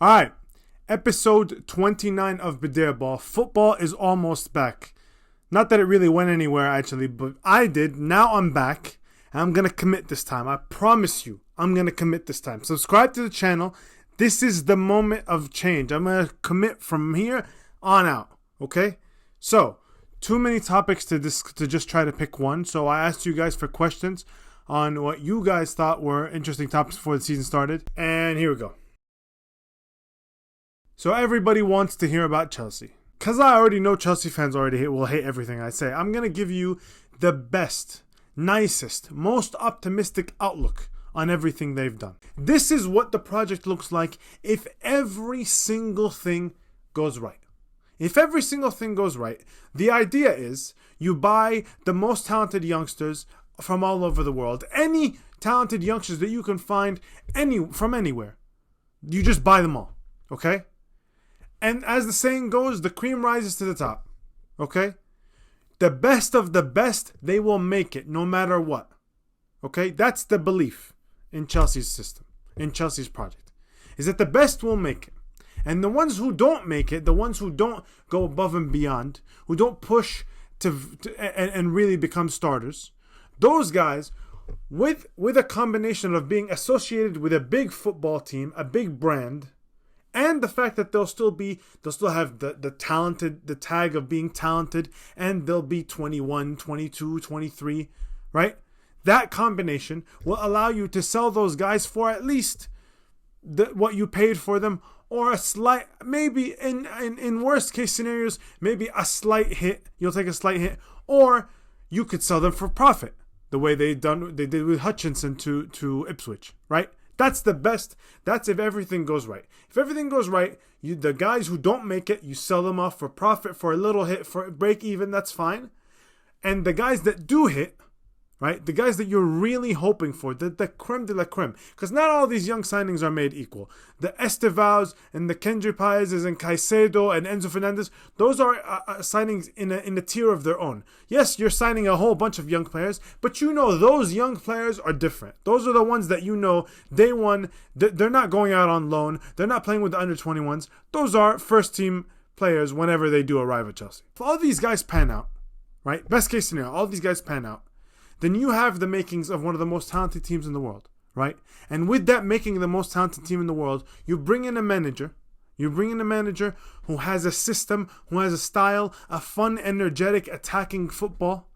All right, episode 29 of Bidare Ball. Football is almost back. Not that it really went anywhere, actually, but I did. Now I'm back, and I'm going to commit this time. I promise you, I'm going to commit this time. Subscribe to the channel. This is the moment of change. I'm going to commit from here on out, okay? So, too many topics to just try to pick one. So I asked you guys for questions on what you guys thought were interesting topics before the season started. And here we go. So everybody wants to hear about Chelsea. Because I already know Chelsea fans will hate everything I say. I'm going to give you the best, nicest, most optimistic outlook on everything they've done. This is what the project looks like if every single thing goes right. If every single thing goes right, the idea is you buy the most talented youngsters from all over the world. Any talented youngsters that you can find from anywhere. You just buy them all. Okay? And as the saying goes, the cream rises to the top. Okay? The best of the best, they will make it no matter what. Okay? That's the belief in Chelsea's system, in Chelsea's project. Is that the best will make it. And the ones who don't make it, the ones who don't go above and beyond, who don't push and really become starters, those guys, with a combination of being associated with a big football team, a big brand, and the fact that they'll still have the tag of being talented, and they'll be 21, 22, 23, right? That combination will allow you to sell those guys for at least what you paid for them, or a slight, maybe in worst case scenarios, maybe a slight hit. You'll take a slight hit, or you could sell them for profit, the way they did with Hutchinson to Ipswich, right? That's the best. That's if everything goes right. If everything goes right, the guys who don't make it, you sell them off for profit, for a little hit, for break even. That's fine. And the guys that do hit, right? The guys that you're really hoping for, the creme de la creme. Because not all these young signings are made equal. The Estevaos and the Kendry Paezes and Caicedo and Enzo Fernandez, those are signings in a tier of their own. Yes, you're signing a whole bunch of young players, but you know those young players are different. Those are the ones that you know day one, they're not going out on loan. They're not playing with the under-21s. Those are first-team players whenever they do arrive at Chelsea. If all these guys pan out, right? Best case scenario, all these guys pan out, then you have the makings of one of the most talented teams in the world, right? And with that making the most talented team in the world, you bring in a manager. You bring in a manager who has a system, who has a style, a fun, energetic, attacking football,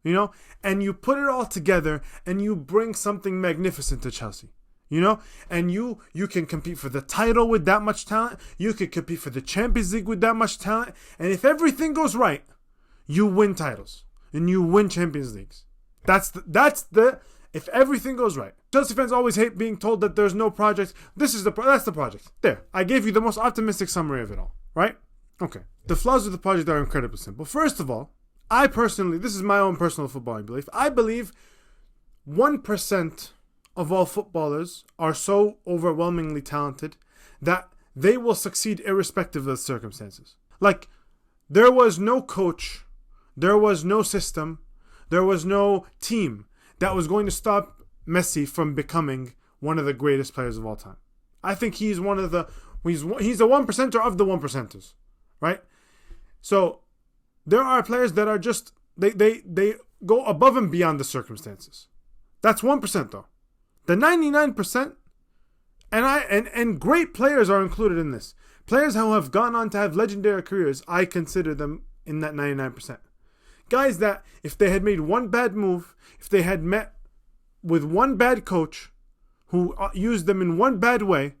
and you put it all together and you bring something magnificent to Chelsea, and you can compete for the title with that much talent. You could compete for the Champions League with that much talent. And if everything goes right, you win titles and you win Champions Leagues. If everything goes right. Chelsea fans always hate being told that there's no project. That's the project. There. I gave you the most optimistic summary of it all, right? Okay. The flaws of the project are incredibly simple. First of all, this is my own personal footballing belief. I believe 1% of all footballers are so overwhelmingly talented that they will succeed irrespective of the circumstances. Like, there was no coach, there was no system, there was no team that was going to stop Messi from becoming one of the greatest players of all time. I think he's he's a 1%er of the 1%ers, right? So there are players that are just, they go above and beyond the circumstances. That's 1% though. The 99%, and great players are included in this. Players who have gone on to have legendary careers, I consider them in that 99%. Guys that, if they had made one bad move, if they had met with one bad coach who used them in one bad way,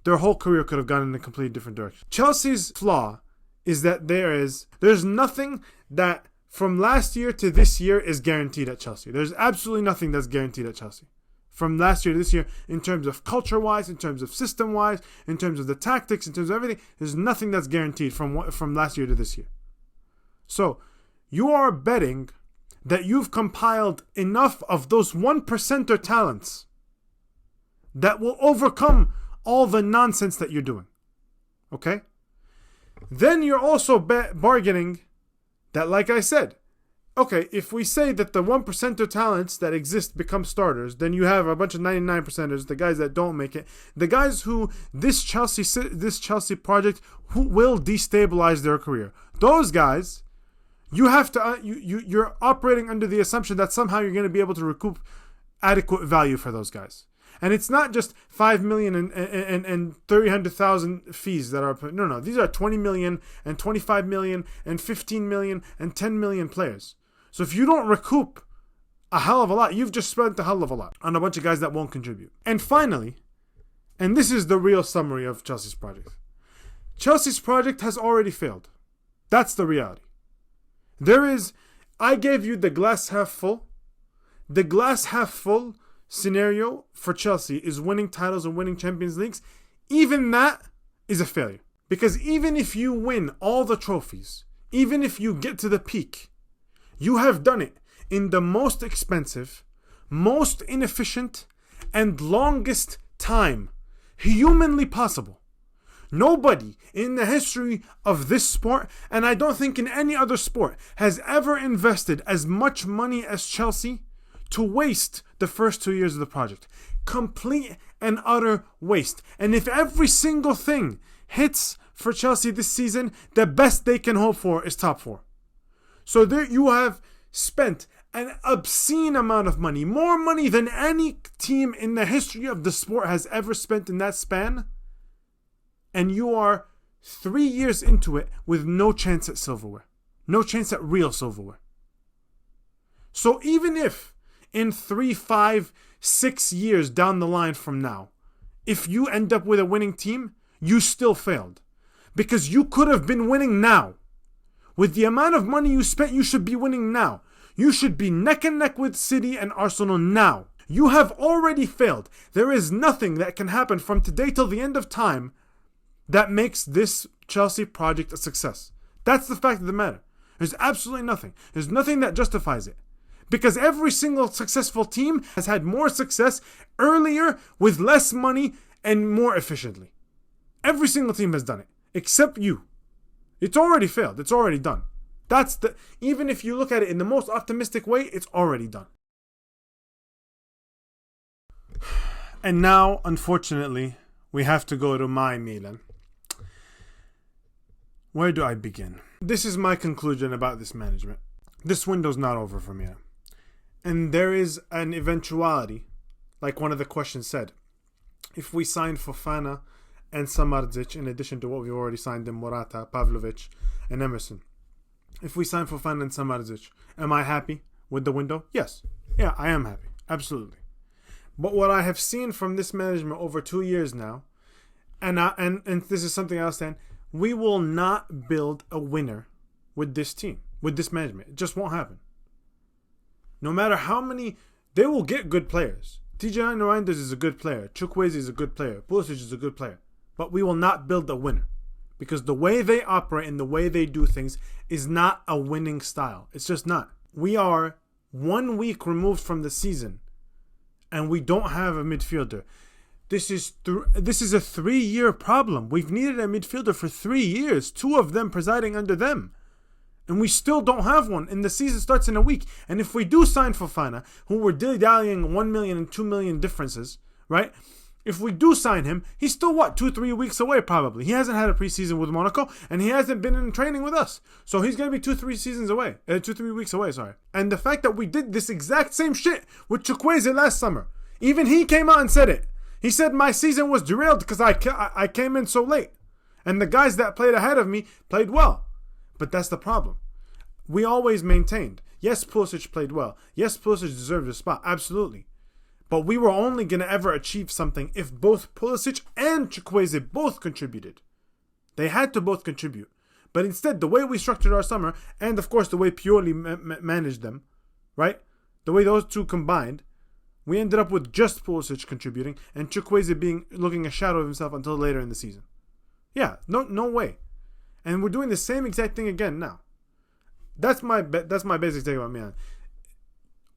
their whole career could have gone in a completely different direction. Chelsea's flaw is that there's nothing that from last year to this year is guaranteed at Chelsea. There's absolutely nothing that's guaranteed at Chelsea. From last year to this year, in terms of culture-wise, in terms of system-wise, in terms of the tactics, in terms of everything, there's nothing that's guaranteed from last year to this year. So, you are betting that you've compiled enough of those 1%er talents that will overcome all the nonsense that you're doing. Okay? Then you're also bargaining that, like I said, okay, if we say that the 1% of talents that exist become starters, then you have a bunch of 99%ers, the guys that don't make it, the guys who this Chelsea project who will destabilize their career. Those guys, you have to you're operating under the assumption that somehow you're going to be able to recoup adequate value for those guys. And it's not just 5 million and 300,000 fees that are put. No. These are 20 million and 25 million and 15 million and 10 million players. So if you don't recoup a hell of a lot, you've just spent a hell of a lot on a bunch of guys that won't contribute. And finally, and this is the real summary of Chelsea's project. Chelsea's project has already failed. That's the reality. I gave you the glass half full. The glass half full scenario for Chelsea is winning titles and winning Champions Leagues. Even that is a failure. Because even if you win all the trophies, even if you get to the peak, you have done it in the most expensive, most inefficient, and longest time humanly possible. Nobody in the history of this sport, and I don't think in any other sport, has ever invested as much money as Chelsea to waste the first 2 years of the project. Complete and utter waste. And if every single thing hits for Chelsea this season, the best they can hope for is top 4. So there you have spent an obscene amount of money, more money than any team in the history of the sport has ever spent in that span. And you are 3 years into it with no chance at silverware. No chance at real silverware. So even if in 3, 5, 6 years down the line from now, if you end up with a winning team, you still failed. Because you could have been winning now. With the amount of money you spent, you should be winning now. You should be neck and neck with City and Arsenal now. You have already failed. There is nothing that can happen from today till the end of time that makes this Chelsea project a success. That's the fact of the matter. There's absolutely nothing. There's nothing that justifies it. Because every single successful team has had more success earlier with less money and more efficiently. Every single team has done it. Except you. It's already failed. It's already done. Even if you look at it in the most optimistic way, it's already done. And now, unfortunately, we have to go to my Milan. Where do I begin? This is my conclusion about this management. This window's not over for Milan. And there is an eventuality, like one of the questions said. If we sign Fofana and Samardzic, in addition to what we've already signed in Morata, Pavlovic, and Emerson. If we sign Fofana and Samardzic, am I happy with the window? Yes. Yeah, I am happy. Absolutely. But what I have seen from this management over 2 years now, and this is something I'll stand, we will not build a winner with this team, with this management. It just won't happen. No matter how many, they will get good players. Tijan Reinders is a good player. Chukwueze is a good player. Pulisic is a good player. But we will not build a winner. Because the way they operate and the way they do things is not a winning style. It's just not. We are 1 week removed from the season. And we don't have a midfielder. This is a 3-year problem. We've needed a midfielder for 3 years. 2 of them presiding under them. And we still don't have one. And the season starts in a week. And if we do sign Fofana, who we're dilly-dallying 1 million and 2 million differences, right? If we do sign him, he's still 2-3 weeks away probably. He hasn't had a preseason with Monaco, and he hasn't been in training with us. So he's going to be 2-3 weeks away, sorry. And the fact that we did this exact same shit with Chukwueze last summer, even he came out and said it. He said my season was derailed because I came in so late. And the guys that played ahead of me played well. But that's the problem. We always maintained. Yes, Pulisic played well. Yes, Pulisic deserved a spot. Absolutely. But we were only going to ever achieve something if both Pulisic and Chukwueze both contributed. They had to both contribute. But instead, the way we structured our summer, and of course the way Pioli managed them, right? The way those two combined, we ended up with just Pulisic contributing and Chukwueze looking a shadow of himself until later in the season. Yeah, no way. And we're doing the same exact thing again now. That's my basic take about Milan.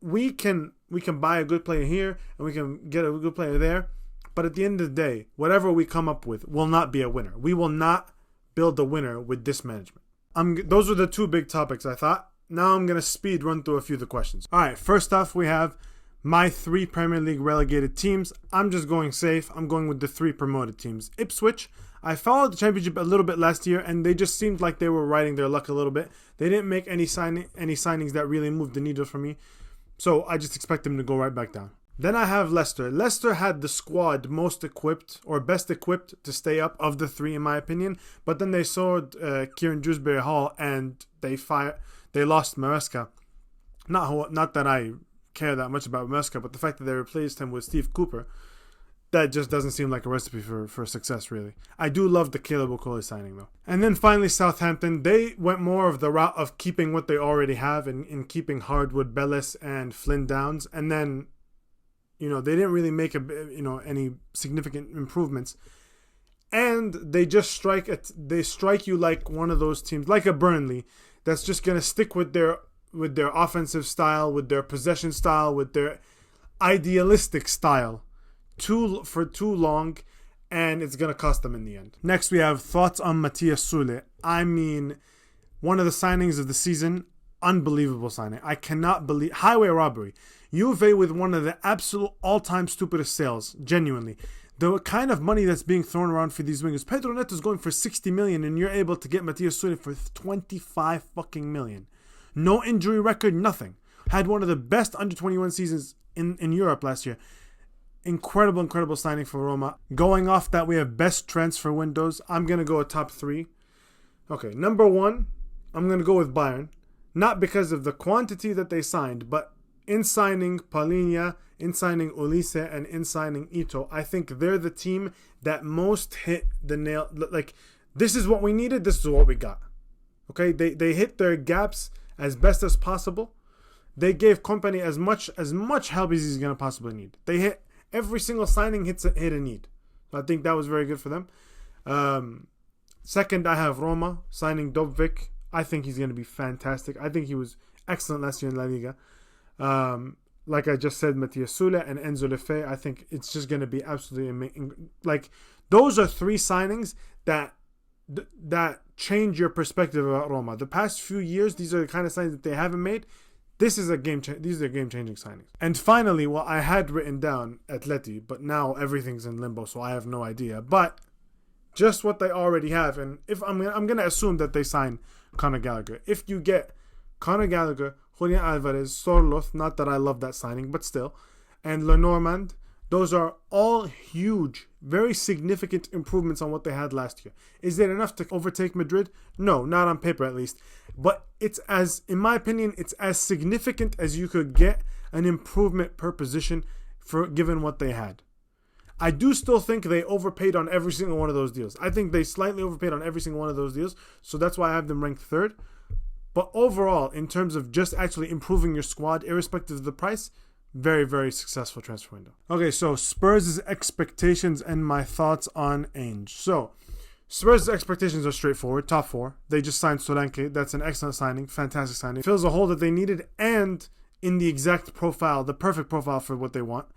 We can buy a good player here and we can get a good player there, but at the end of the day, whatever we come up with will not be a winner. We will not build a winner with this management. Those are the 2 big topics I thought. now I'm going to speed run through a few of the questions. All right, first off, we have my 3 Premier League relegated teams. I'm just going safe. I'm going with the 3 promoted teams. Ipswich, I followed the Championship a little bit last year, and they just seemed like they were riding their luck a little bit. They didn't make any signings that really moved the needle for me, so I just expect them to go right back down. Then I have Leicester. Leicester had the squad most equipped or best equipped to stay up of the 3 in my opinion, but then they sold Kieran Dewsbury-Hall and they lost Maresca. Not that I care that much about Maresca, but the fact that they replaced him with Steve Cooper, that just doesn't seem like a recipe for success, really. I do love the Caleb Okoli signing, though. And then finally, Southampton. They went more of the route of keeping what they already have in keeping Hardwood, Bellis, and Flynn Downs. And then, they didn't really make any significant improvements. And they just strike you like one of those teams, like a Burnley, that's just going to stick with their offensive style, with their possession style, with their idealistic style for too long, and it's going to cost them in the end. Next, we have thoughts on Matthias Sule. I mean, one of the signings of the season, unbelievable signing. I cannot believe, highway robbery. Juve with one of the absolute all-time stupidest sales, genuinely. The kind of money that's being thrown around for these wingers. Pedro Neto's going for 60 million, and you're able to get Matthias Sule for 25 fucking million. No injury record, nothing. Had one of the best under-21 seasons in Europe last year. Incredible signing for Roma. Going off that, we have best transfer windows. I'm going to go with top 3. Okay, number 1, I'm going to go with Bayern. Not because of the quantity that they signed, but in signing Palhinha, in signing Ulisse, and in signing Ito, I think they're the team that most hit the nail. Like, this is what we needed, this is what we got. Okay, they hit their gaps as best as possible. They gave Kompany as much help as he's going to possibly need. They hit every single signing hit a need. I think that was very good for them. Second, I have Roma signing Dovbyk. I think he's going to be fantastic. I think he was excellent last year in La Liga. Like I just said, Matthias Sule and Enzo Lefebvre. I think it's just going to be absolutely amazing. Like, those are 3 signings that change your perspective about Roma. The past few years, these are the kind of signings that they haven't made. These are game-changing signings. And finally, well, I had written down Atleti, but now everything's in limbo, so I have no idea. But just what they already have, and if I'm going to assume that they sign Conor Gallagher. If you get Conor Gallagher, Julian Alvarez, Sorloth, not that I love that signing, but still, and Lenormand, those are all huge, very significant improvements on what they had last year. Is it enough to overtake Madrid? No, not on paper at least. But in my opinion, it's as significant as you could get an improvement per position for given what they had. I do still think they overpaid on every single one of those deals. I think they slightly overpaid on every single one of those deals, so that's why I have them ranked 3rd. But overall, in terms of just actually improving your squad, irrespective of the price, very, very successful transfer window. Okay, so Spurs' expectations and my thoughts on Ainge. So, Spurs' expectations are straightforward, top 4. They just signed Solanke. That's an excellent signing, fantastic signing. Fills a hole that they needed and in the exact profile, the perfect profile for what they want.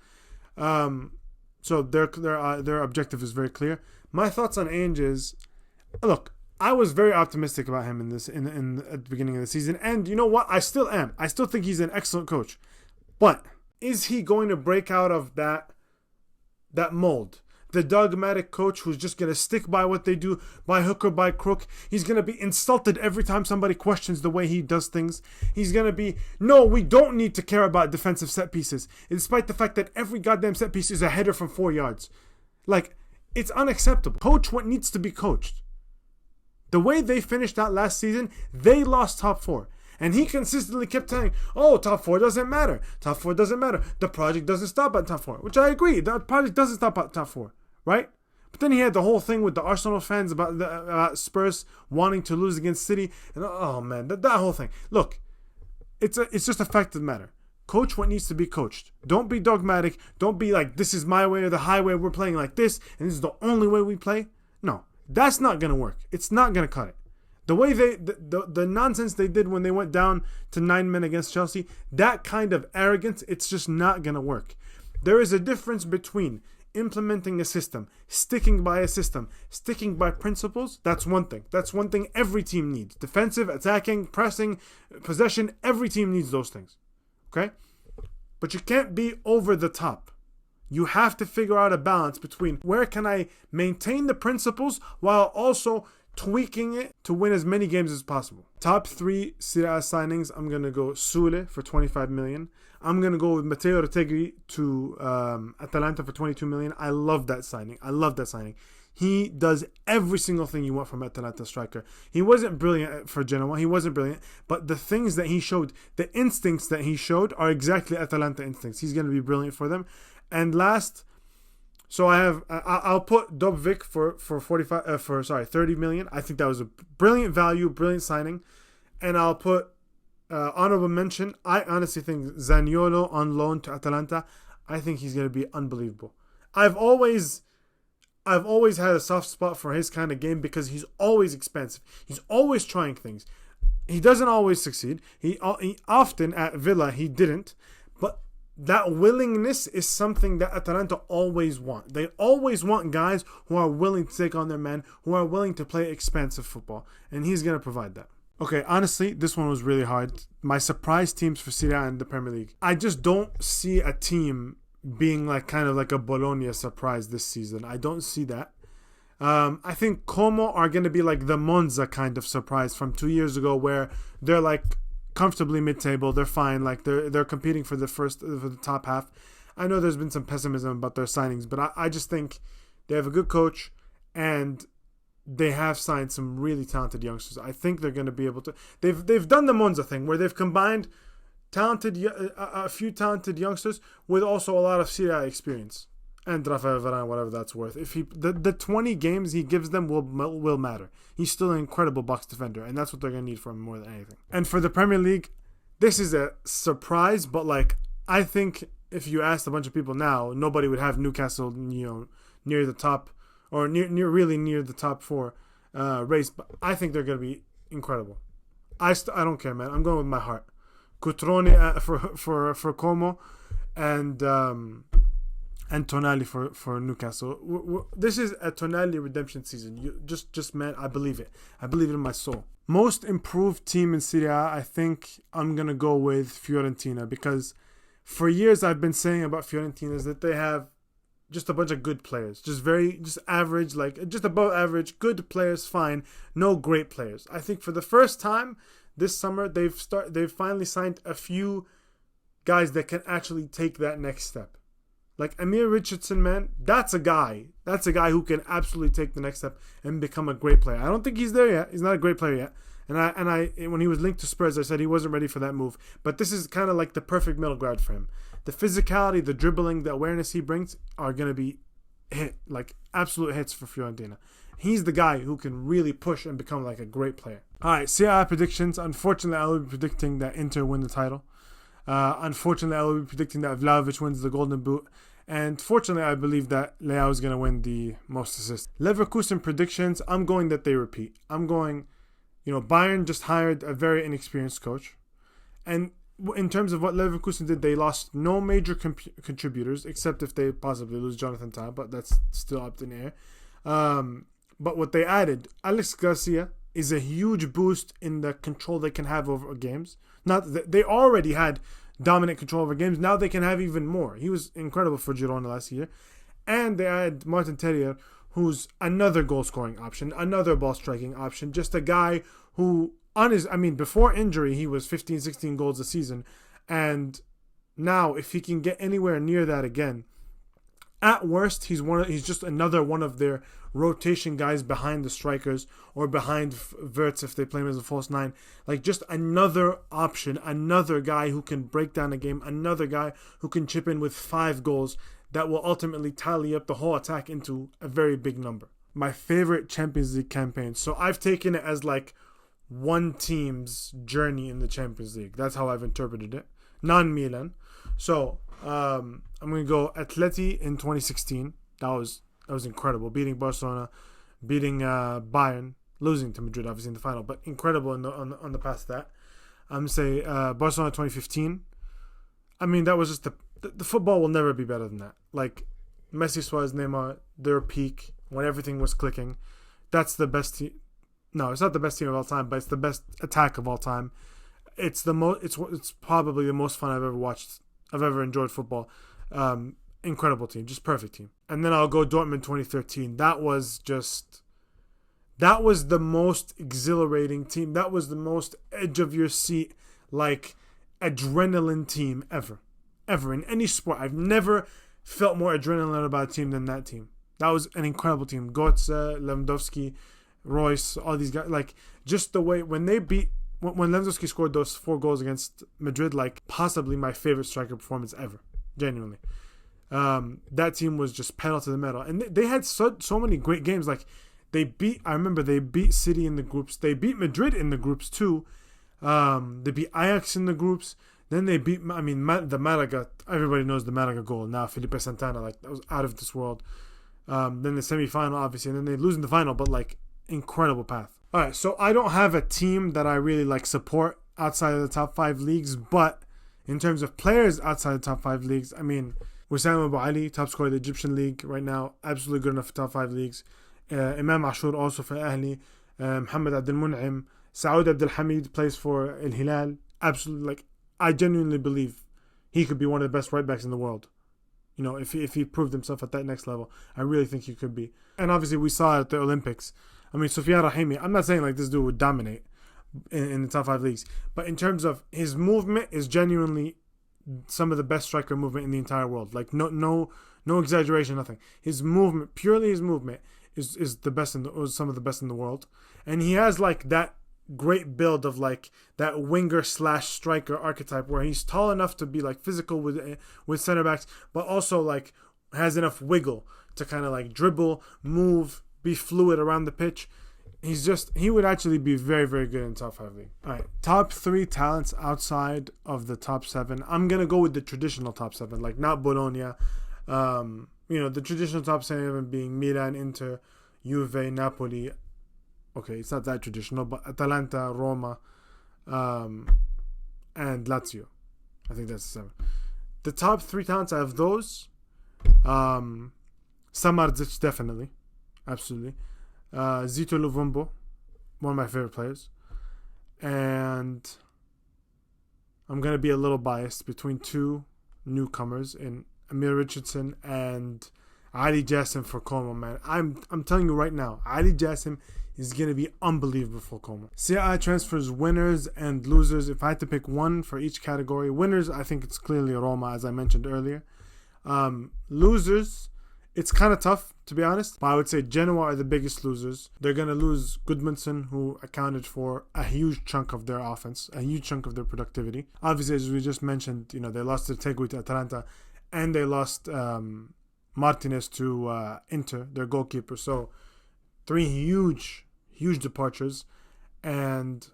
So their objective is very clear. My thoughts on Ainge is, look, I was very optimistic about him at the beginning of the season, and you know what? I still am. I still think he's an excellent coach. But is he going to break out of that mold? The dogmatic coach who's just going to stick by what they do, by hook or by crook. He's going to be insulted every time somebody questions the way he does things. He's going to be, no, we don't need to care about defensive set pieces, despite the fact that every goddamn set piece is a header from 4 yards. Like, it's unacceptable. Coach what needs to be coached. The way they finished out last season, they lost top 4. And he consistently kept saying, oh, top 4 doesn't matter. Top 4 doesn't matter. The project doesn't stop at top 4. Which I agree. The project doesn't stop at top 4. Right? But then he had the whole thing with the Arsenal fans about Spurs wanting to lose against City. And oh, man, that whole thing. Look, it's just a fact of the matter. Coach what needs to be coached. Don't be dogmatic. Don't be like, this is my way or the highway. We're playing like this. And this is the only way we play. No, that's not going to work. It's not going to cut it. The way the nonsense they did when they went down to 9 men against Chelsea, that kind of arrogance, it's just not going to work. There is a difference between implementing a system, sticking by a system, sticking by principles, that's one thing. That's one thing every team needs. Defensive, attacking, pressing, possession, every team needs those things. Okay? But you can't be over the top. You have to figure out a balance between where can I maintain the principles while also tweaking it to win as many games as possible. Top 3 Serie A signings, I'm going to go Sule for 25 million. I'm going to go with Matteo Retegui to Atalanta for 22 million. I love that signing. He does every single thing you want from Atalanta striker. He wasn't brilliant for Genoa. He wasn't brilliant. But the things that he showed, the instincts that he showed are exactly Atalanta instincts. He's going to be brilliant for them. And last, so I'll put Dobvik for 30 million. I think that was a brilliant value, brilliant signing. And I'll put honorable mention. I honestly think Zaniolo on loan to Atalanta. I think he's going to be unbelievable. I've always had a soft spot for his kind of game because he's always expensive. He's always trying things. He doesn't always succeed. He often at Villa he didn't, but that willingness is something that Atalanta always want. They always want guys who are willing to take on their men, who are willing to play expensive football, and he's going to provide that. Okay, honestly, this one was really hard. My surprise teams for Serie A and the Premier League. I just don't see a team being like kind of like a Bologna surprise this season. I don't see that. I think Como are going to be like the Monza kind of surprise from 2 years ago where they're like comfortably mid-table. They're fine. Like they're competing for the top half. I know there's been some pessimism about their signings, but I just think they have a good coach and they have signed some really talented youngsters. I think they're going to be able to. They've done the Monza thing where they've combined a few talented youngsters with also a lot of Serie A experience. And Rafael Varane, whatever that's worth. If the 20 games he gives them will matter. He's still an incredible box defender, and that's what they're gonna need from him more than anything. And for the Premier League, this is a surprise, but like I think if you asked a bunch of people now, nobody would have Newcastle, near the top or near the top 4 race. But I think they're gonna be incredible. I don't care, man. I'm going with my heart. Cutrone for Como, and Tonali for Newcastle. This is a Tonali redemption season. You just man, I believe it. I believe it in my soul. Most improved team in Serie A, I think I'm gonna go with Fiorentina because for years I've been saying about Fiorentina is that they have just a bunch of good players, just average, like just above average, good players, fine, no great players. I think for the first time this summer they've finally signed a few guys that can actually take that next step. Like Amir Richardson, man, that's a guy who can absolutely take the next step and become a great player. I don't think he's there yet. He's not a great player yet. And I when he was linked to Spurs, I said he wasn't ready for that move. But this is kind of like the perfect middle ground for him. The physicality, the dribbling, the awareness he brings are going to be like absolute hits for Fiorentina. He's the guy who can really push and become like a great player. All right, Serie A predictions. Unfortunately, I will be predicting that Inter win the title. Unfortunately, I will be predicting that Vlahovic wins the Golden Boot. And fortunately, I believe that Leao is going to win the most assists. Leverkusen predictions, I'm going that they repeat. I'm going, Bayern just hired a very inexperienced coach. And in terms of what Leverkusen did, they lost no major contributors, except if they possibly lose Jonathan Tah, but that's still up in the air. But what they added, Alex Garcia, is a huge boost in the control they can have over games. Not that they already had dominant control over games. Now they can have even more. He was incredible for Girona last year. And they add Martin Terrier, who's another goal-scoring option, another ball-striking option, just a guy who, before injury, he was 15, 16 goals a season. And now, if he can get anywhere near that again, at worst, he's just another one of their rotation guys behind the strikers or behind Wirtz if they play him as a false 9. Like just another option, another guy who can break down a game, another guy who can chip in with 5 goals that will ultimately tally up the whole attack into a very big number. My favorite Champions League campaign. So I've taken it as like one team's journey in the Champions League. That's how I've interpreted it. Non-Milan. So I'm going to go Atleti in 2016. That was incredible. Beating Barcelona, beating Bayern, losing to Madrid obviously in the final, but incredible on the path to that. I'm going to say Barcelona 2015. That was just the football will never be better than that. Like Messi, Suarez, Neymar, their peak when everything was clicking. That's the best team. No, it's not the best team of all time, but it's the best attack of all time. It's the most. It's probably the most fun I've ever watched. I've ever enjoyed football. Incredible team, just perfect team. And then I'll go Dortmund 2013. That was the most exhilarating team. That was the most edge of your seat, like adrenaline team ever in any sport. I've never felt more adrenaline about a team than that team. That was an incredible team. Götze, Lewandowski, Royce, all these guys. Like, just the way when Lewandowski scored those 4 goals against Madrid, like possibly my favorite striker performance ever. Genuinely. That team was just pedal to the metal. And they had so many great games. Like, I remember they beat City in the groups. They beat Madrid in the groups too. They beat Ajax in the groups. Then they beat, the Malaga. Everybody knows the Malaga goal now. Felipe Santana, like, that was out of this world. Then the semi-final, obviously, and then they lose in the final, but like, incredible path. All right, so I don't have a team that I really like support outside of the top 5 leagues, but in terms of players outside the top 5 leagues, I mean, Wissam Abu Ali, top scorer of the Egyptian league right now, absolutely good enough for top 5 leagues. Imam Ashur also for Ahli. Mohamed Abdel Mun'im. Saoud Abdel Hamid plays for Al Hilal. Absolutely, like, I genuinely believe he could be one of the best right backs in the world. You know, if he proved himself at that next level, I really think he could be. And obviously, we saw it at the Olympics. I mean, Soufiane Rahimi, I'm not saying like this dude would dominate in the top 5 leagues, but in terms of his movement is genuinely some of the best striker movement in the entire world. Like, no exaggeration, nothing. His movement, purely his movement, is the best some of the best in the world. And he has like that great build of like that winger / striker archetype where he's tall enough to be like physical with center backs, but also like has enough wiggle to kind of like dribble, move, be fluid around the pitch. He would actually be very, very good in top 5 league. All right, top 3 talents outside of the top 7. I'm gonna go with the traditional top 7, like not Bologna. The traditional top 7 being Milan, Inter, Juve, Napoli. Okay, it's not that traditional, but Atalanta, Roma, and Lazio. I think that's the 7. The top 3 talents, I have those. Samardzic, definitely. Absolutely. Zito Luvumbo, one of my favorite players. And I'm going to be a little biased between 2 newcomers in Amir Richardson and Ali Jassim for Como, man. I'm telling you right now, Ali Jassim is going to be unbelievable for Como. Serie A transfers winners and losers. If I had to pick one for each category, winners, I think it's clearly Roma, as I mentioned earlier. Losers, it's kind of tough, to be honest, but I would say Genoa are the biggest losers. They're going to lose Gudmundsson, who accounted for a huge chunk of their offense, a huge chunk of their productivity. Obviously, as we just mentioned, they lost Tegui to Atalanta, and they lost Martinez to Inter, their goalkeeper. So 3 huge departures, and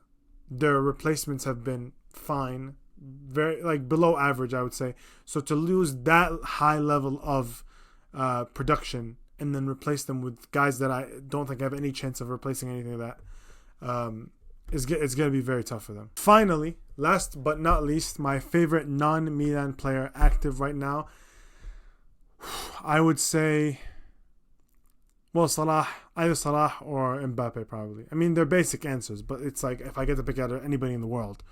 their replacements have been fine, very like below average, I would say. So to lose that high level of production and then replace them with guys that I don't think have any chance of replacing anything of that, it's going to be very tough for them. Finally, last but not least, my favorite non-Milan player active right now, I would say, well, Salah, either Salah or Mbappe probably. I mean, they're basic answers, but it's like if I get to pick out anybody in the world,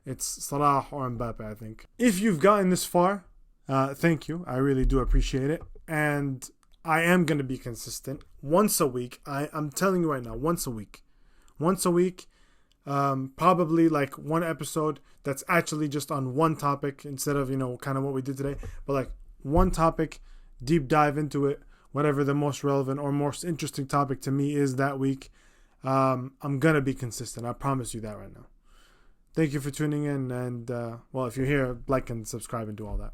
it's Salah or Mbappe, I think. If you've gotten this far, thank you. I really do appreciate it. And I am going to be consistent. Once a week. I'm telling you right now, once a week. Once a week. Probably like one episode that's actually just on one topic instead of, kind of what we did today. But like one topic, deep dive into it. Whatever the most relevant or most interesting topic to me is that week. I'm going to be consistent. I promise you that right now. Thank you for tuning in. And, if you're here, like and subscribe and do all that.